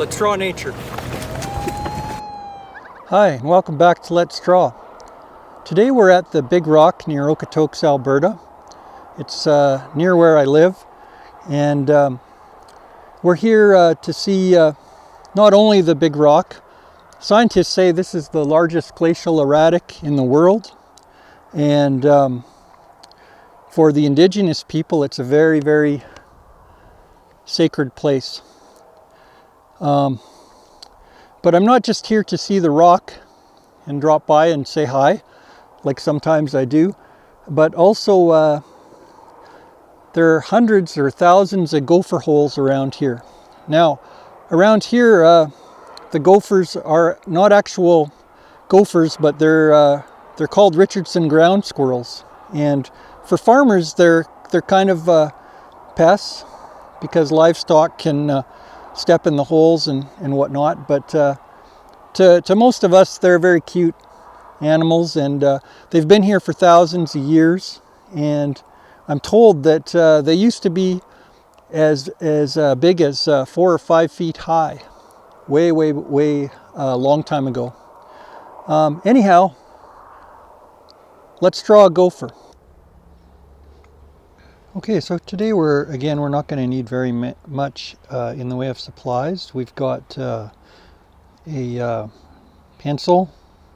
Let's Draw Nature. Hi, and welcome back to Let's Draw. Today we're at the Big Rock near Okotoks, Alberta. It's near where I live, and we're here to see not only the Big Rock. Scientists say this is the largest glacial erratic in the world, and for the indigenous people it's a very, very sacred place. But I'm not just here to see the rock and drop by and say hi, like sometimes I do, but also there are hundreds or thousands of gopher holes around here. Now, around here, the gophers are not actual gophers, but they're called Richardson ground squirrels. And for farmers, they're kind of pests because livestock can step in the holes and whatnot. But to most of us, they're very cute animals, and they've been here for thousands of years. And I'm told that they used to be as big as 4 or 5 feet high, way long time ago. Anyhow, let's draw a gopher. Okay, so today we're not going to need very much in the way of supplies. We've got a pencil,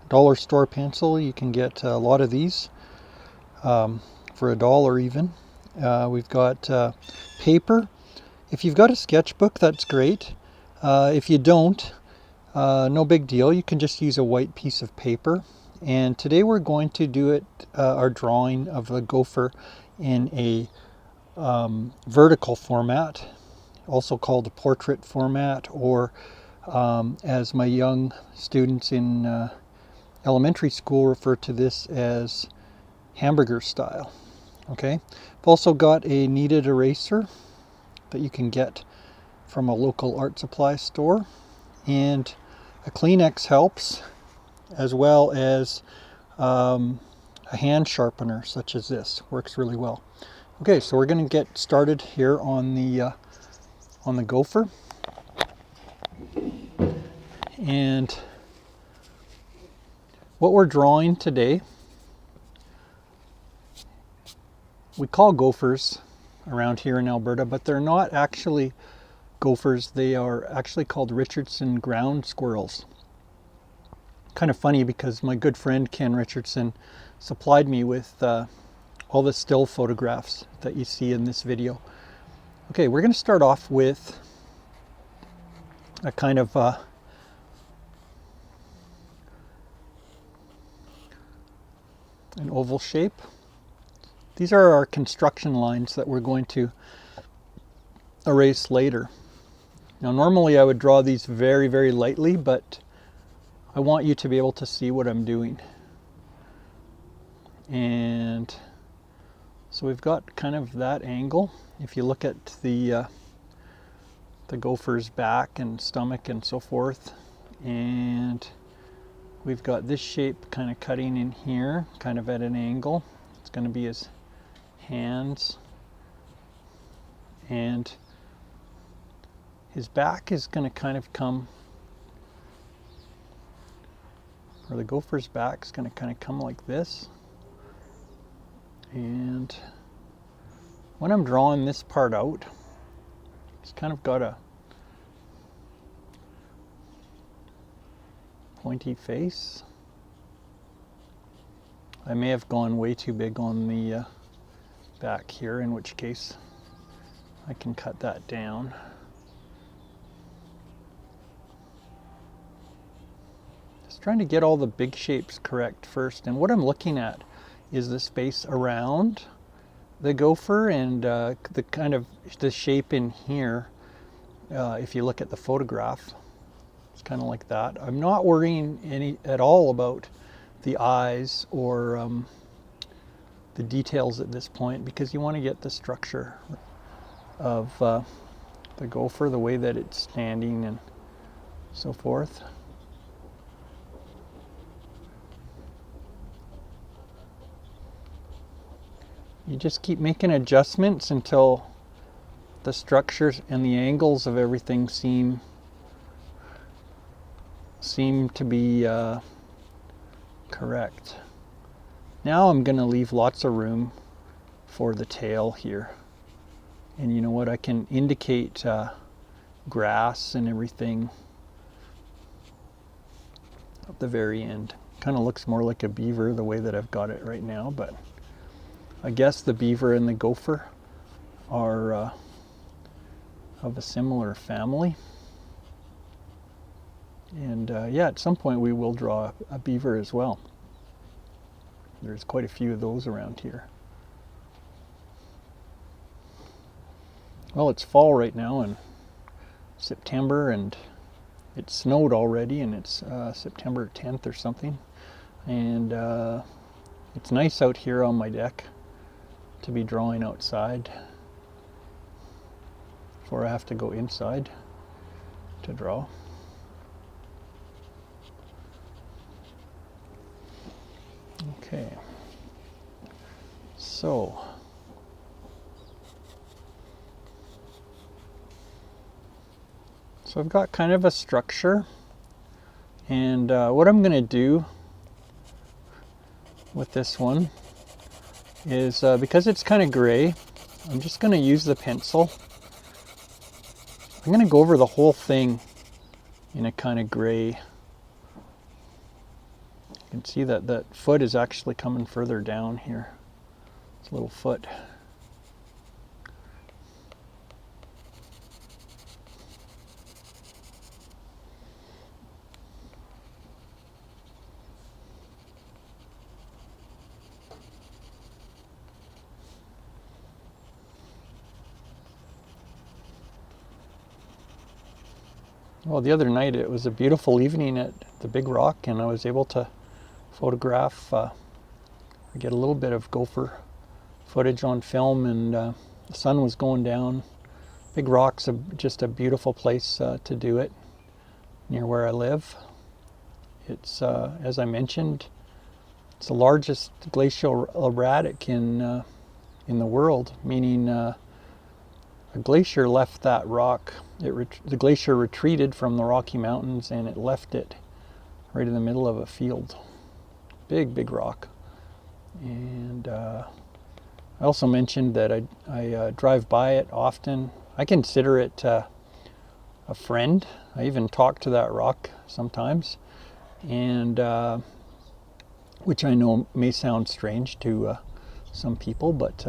dollar store pencil. You can get a lot of these for $1 even. We've got paper. If you've got a sketchbook, that's great. If you don't, no big deal. You can just use a white piece of paper. And today we're going to do our drawing of a gopher in a vertical format, also called a portrait format, or as my young students in elementary school refer to this as hamburger style. Okay, I've also got a kneaded eraser that you can get from a local art supply store, and a Kleenex helps, as well as a hand sharpener such as this works really well. Okay, so we're going to get started here on the gopher, and what we're drawing today we call gophers around here in Alberta, but they're not actually gophers. They are actually called Richardson ground squirrels. Kind of funny because my good friend Ken Richardson supplied me with all the still photographs that you see in this video. Okay, we're going to start off with a kind of an oval shape. These are our construction lines that we're going to erase later. Now normally I would draw these very, very lightly, but I want you to be able to see what I'm doing. And so we've got kind of that angle. If you look at the gopher's back and stomach and so forth, and we've got this shape kind of cutting in here, kind of at an angle. It's going to be his hands, and his back is going to kind of come, or the gopher's back is going to kind of come like this. And when I'm drawing this part out, it's kind of got a pointy face. I may have gone way too big on the back here, in which case I can cut that down. Just trying to get all the big shapes correct first, and what I'm looking at is the space around the gopher and the kind of the shape in here. If you look at the photograph, it's kind of like that. I'm not worrying at all about the eyes or the details at this point, because you want to get the structure of the gopher, the way that it's standing and so forth. You just keep making adjustments until the structures and the angles of everything seem seem to be correct. Now I'm going to leave lots of room for the tail here. And you know what? I can indicate grass and everything at the very end. Kind of looks more like a beaver the way that I've got it right now, but I guess the beaver and the gopher are of a similar family. And yeah, at some point we will draw a beaver as well. There's quite a few of those around here. Well, it's fall right now in September, and it snowed already, and it's September 10th or something. And it's nice out here on my deck to be drawing outside before I have to go inside to draw. Okay, so I've got kind of a structure, and what I'm going to do with this one is, because it's kind of gray, I'm just going to use the pencil. I'm going to go over the whole thing in a kind of gray. You can see that that foot is actually coming further down here. It's a little foot. Well, the other night it was a beautiful evening at the Big Rock, and I was able to photograph, get a little bit of gopher footage on film, and the sun was going down. Big Rock's just a beautiful place to do it, near where I live. It's, as I mentioned, it's the largest glacial erratic in the world, meaning a glacier left that rock. The glacier retreated from the Rocky Mountains, and it left it right in the middle of a field. Big rock. And I also mentioned that I drive by it often. I consider it a friend. I even talk to that rock sometimes, and which I know may sound strange to some people, but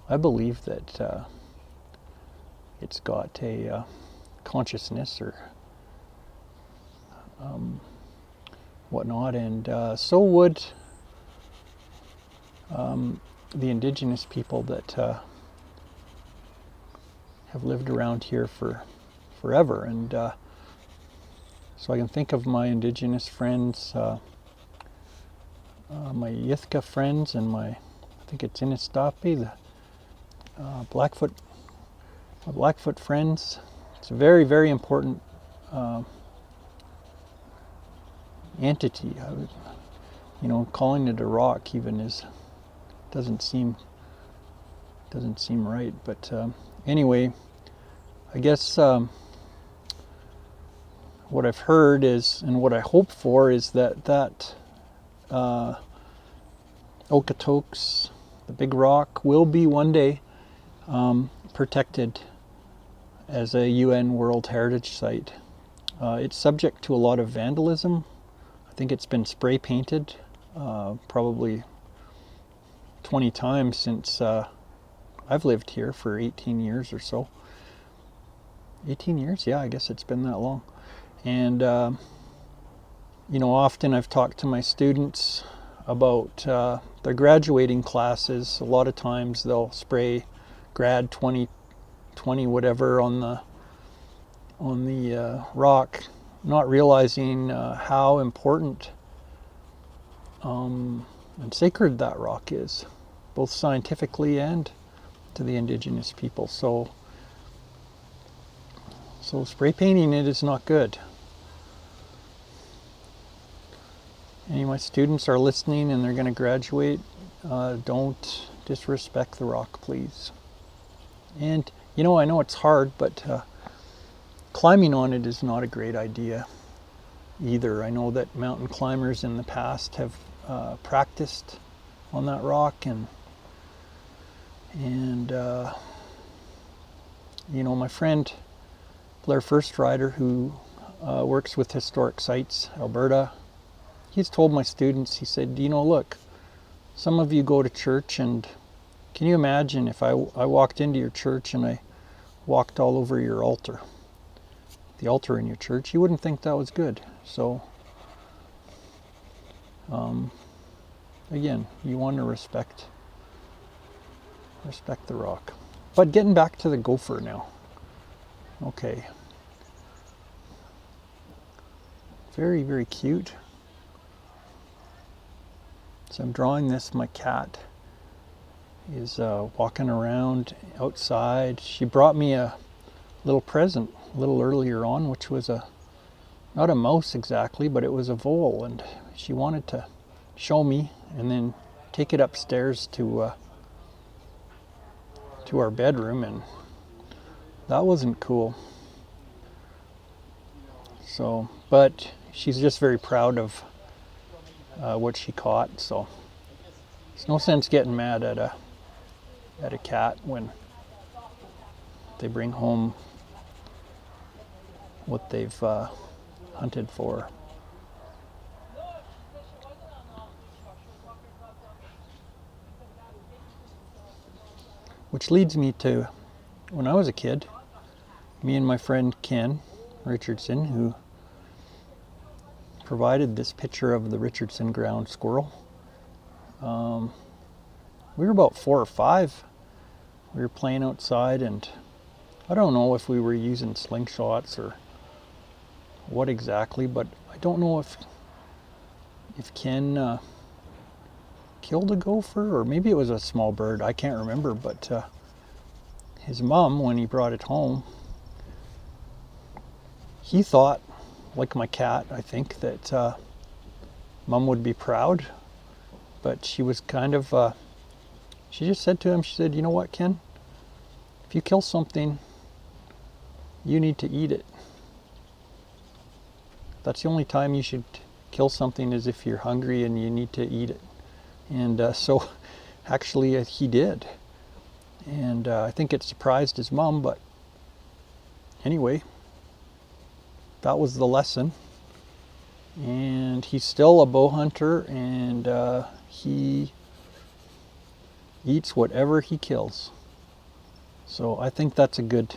I believe that it's got a consciousness or whatnot, and so would the indigenous people that have lived around here for forever. And so I can think of my indigenous friends, my Yithka friends, and I think it's Inistapi, the Blackfoot friends. It's a very important entity. Calling it a rock even doesn't seem right. But anyway, I guess what I've heard is, and what I hope for, is that Okotoks, the Big Rock, will be one day protected as a UN World Heritage Site. It's subject to a lot of vandalism. I think it's been spray painted probably 20 times since I've lived here for 18 years or so. 18 years? Yeah, I guess it's been that long. And often I've talked to my students about their graduating classes. A lot of times they'll spray grad 2020 whatever on the rock, not realizing how important and sacred that rock is, both scientifically and to the indigenous people. So spray painting it is not good. Any of my students are listening and they're going to graduate, don't disrespect the rock, please. And I know it's hard, but climbing on it is not a great idea. either. I know that mountain climbers in the past have practiced on that rock, and you know, my friend Blair First Rider, who works with Historic Sites Alberta, he's told my students, he said, you know, look, some of you go to church, and can you imagine if I walked into your church and I walked all over your altar, the altar in your church? You wouldn't think that was good. So again, you want to respect the rock. But getting back to the gopher now. Okay. Very, very cute. So I'm drawing this. My cat is walking around outside. She brought me a little present a little earlier on, which was not a mouse exactly, but it was a vole, and she wanted to show me and then take it upstairs to our bedroom, and that wasn't cool. So, but she's just very proud of what she caught, so there's no sense getting mad at a cat when they bring home what they've hunted for. Which leads me to when I was a kid, me and my friend Ken Richardson, who provided this picture of the Richardson ground squirrel. We were about 4 or 5. We were playing outside, and I don't know if we were using slingshots or what exactly, but I don't know if Ken killed a gopher, or maybe it was a small bird. I can't remember, but his mom, when he brought it home, he thought, like my cat, I think, that Mom would be proud, but she was kind of, she just said to him, she said, you know what, Ken, if you kill something, you need to eat it. That's the only time you should kill something, is if you're hungry and you need to eat it. And so actually he did. And I think it surprised his mom, but anyway, that was the lesson. And he's still a bow hunter, and he eats whatever he kills. So I think that's a good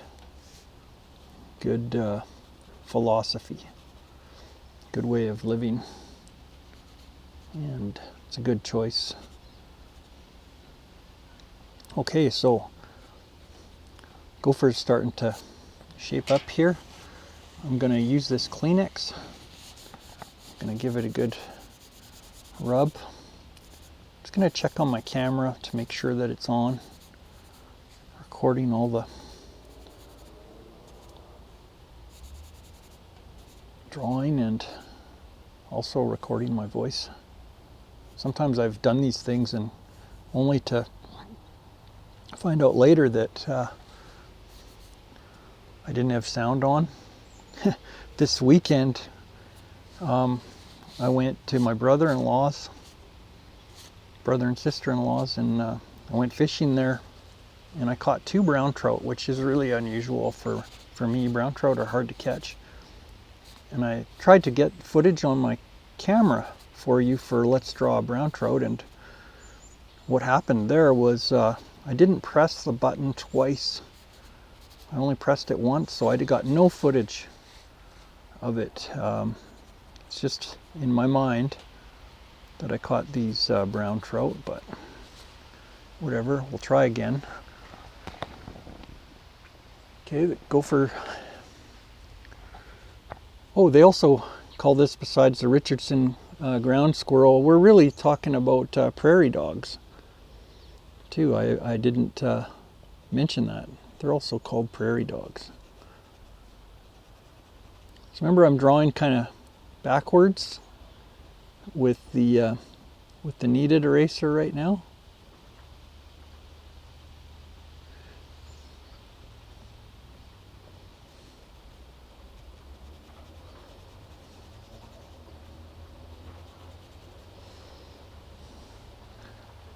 philosophy, good way of living, and it's a good choice. Okay, so gopher's starting to shape up here. I'm going to use this Kleenex. I'm going to give it a good rub. Just going to check on my camera to make sure that it's on, recording all the drawing and also recording my voice. Sometimes I've done these things and only to find out later that I didn't have sound on. This weekend I went to my brother and sister-in-law's, and I went fishing there, and I caught 2 brown trout, which is really unusual for me. Brown trout are hard to catch. And I tried to get footage on my camera for you for Let's Draw a Brown Trout, and what happened there was I didn't press the button twice. I only pressed it once, so I got no footage of it. It's just in my mind that I caught these brown trout, but whatever, we'll try again. Okay, the gopher. Oh, they also call this, besides the Richardson ground squirrel, we're really talking about prairie dogs too. I didn't mention that. They're also called prairie dogs. So remember, I'm drawing kind of backwards with the kneaded eraser right now.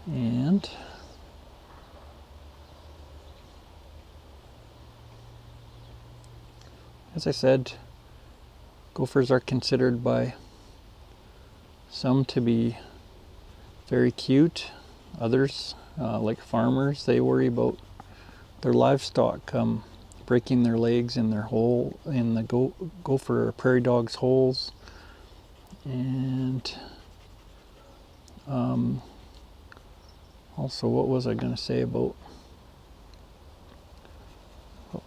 And as I said, gophers are considered by some to be very cute. Others, like farmers, they worry about their livestock breaking their legs in the gopher or prairie dog's holes. And also, what was I going to say about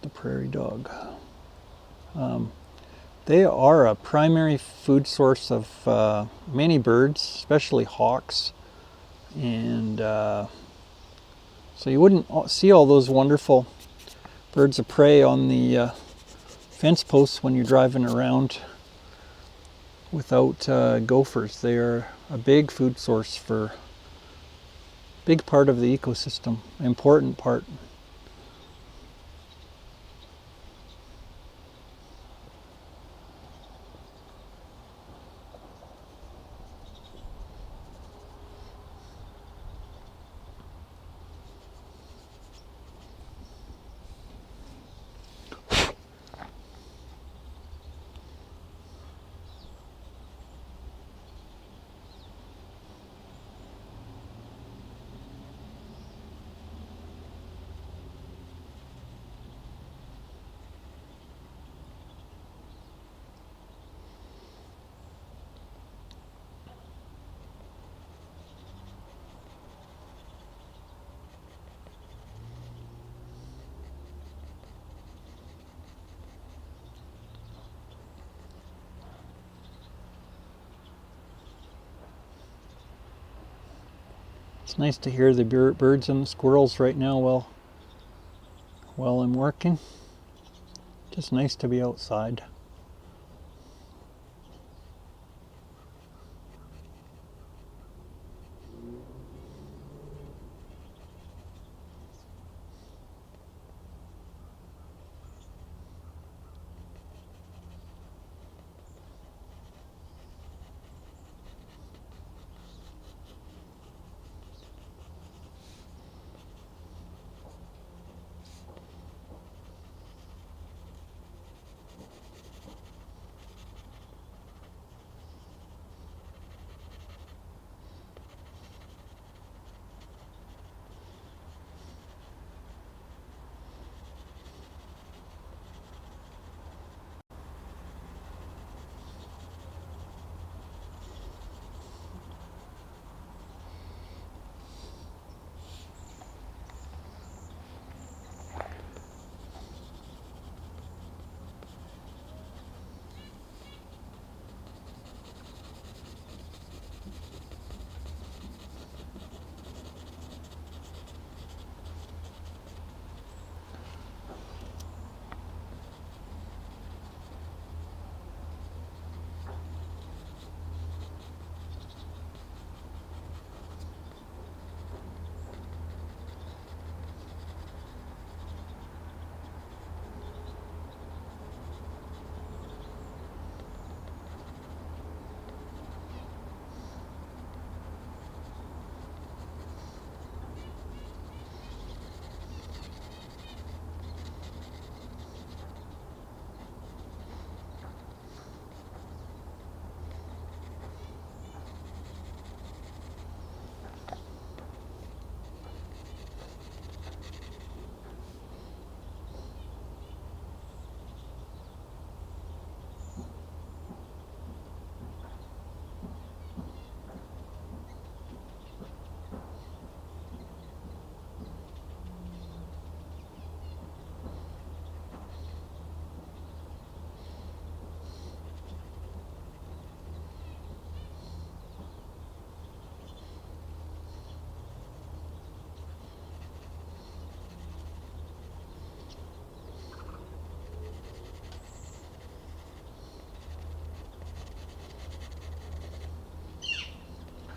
the prairie dog? They are a primary food source of many birds, especially hawks. And so you wouldn't see all those wonderful birds of prey on the fence posts when you're driving around without gophers. They are a big food source for big part of the ecosystem, important part. It's nice to hear the birds and the squirrels right now while I'm working. Just nice to be outside.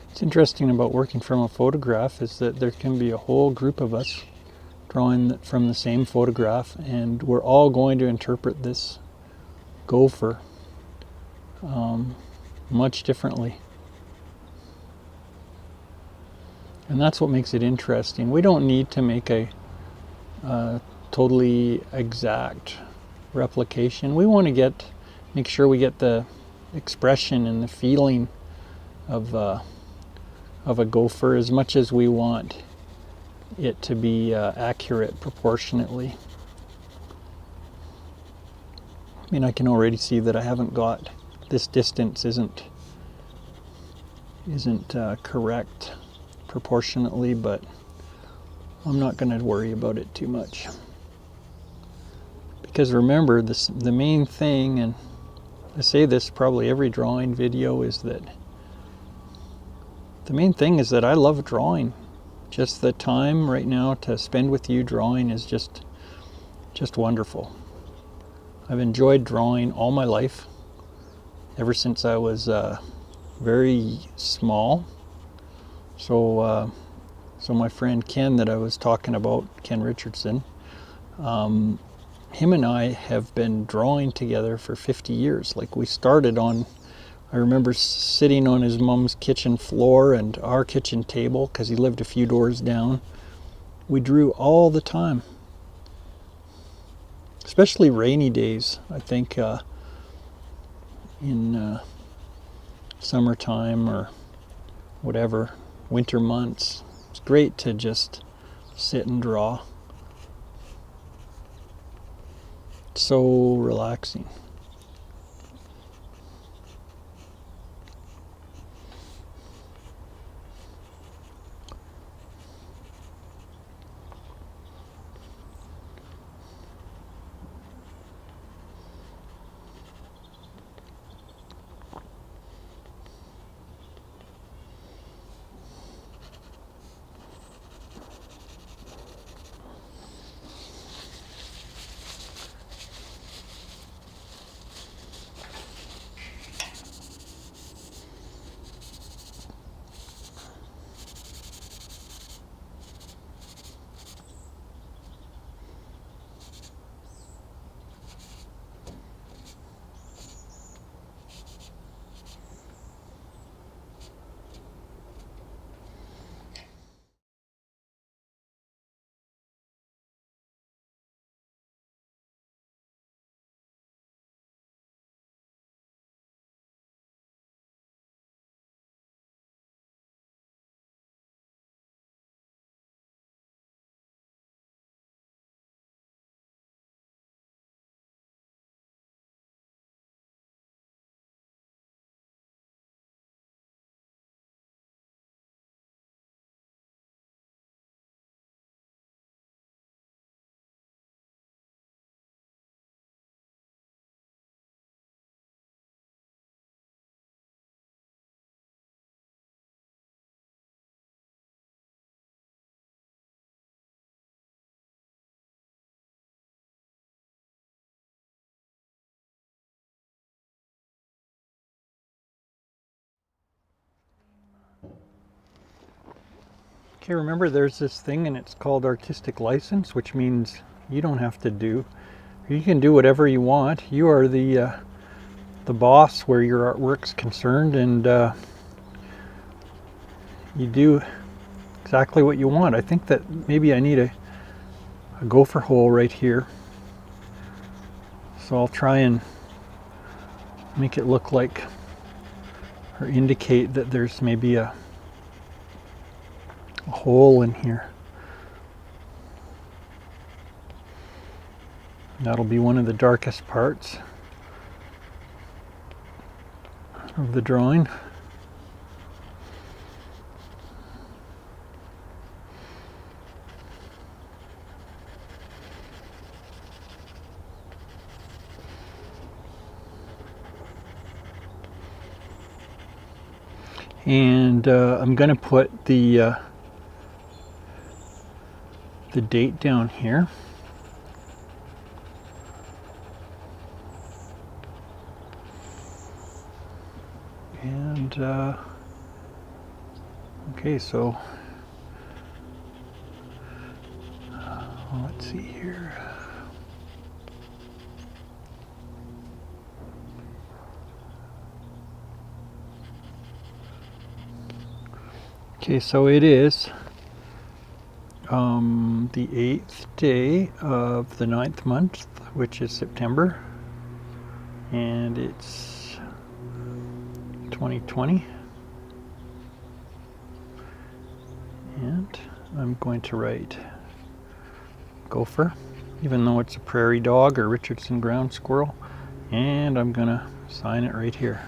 What's interesting about working from a photograph is that there can be a whole group of us drawing from the same photograph, and we're all going to interpret this gopher much differently. And that's what makes it interesting. We don't need to make a totally exact replication. We want to make sure we get the expression and the feeling of a gopher as much as we want it to be accurate proportionately. I mean, I can already see that I haven't got, this distance isn't correct proportionately, but I'm not going to worry about it too much. Because remember, the main thing, and I say this probably every drawing video, is that the main thing is that I love drawing. Just the time right now to spend with you drawing is just wonderful. I've enjoyed drawing all my life, ever since I was very small. So my friend Ken that I was talking about, Ken Richardson, him and I have been drawing together for 50 years. Like, we started on, I remember sitting on his mom's kitchen floor and our kitchen table, because he lived a few doors down. We drew all the time, especially rainy days. I think in summertime or whatever, winter months, it's great to just sit and draw. It's so relaxing. Okay, remember there's this thing, and it's called artistic license, which means you don't have to do, you can do whatever you want. You are the boss where your artwork's concerned, and you do exactly what you want. I think that maybe I need a gopher hole right here, so I'll try and make it look like, or indicate that there's maybe a hole in here. That'll be one of the darkest parts of the drawing. And I'm going to put the date down here. And okay, so let's see here. Okay, so it is the 8th day of the 9th month, which is September, and it's 2020. And I'm going to write Gopher, even though it's a Prairie Dog or Richardson ground squirrel, and I'm gonna sign it right here.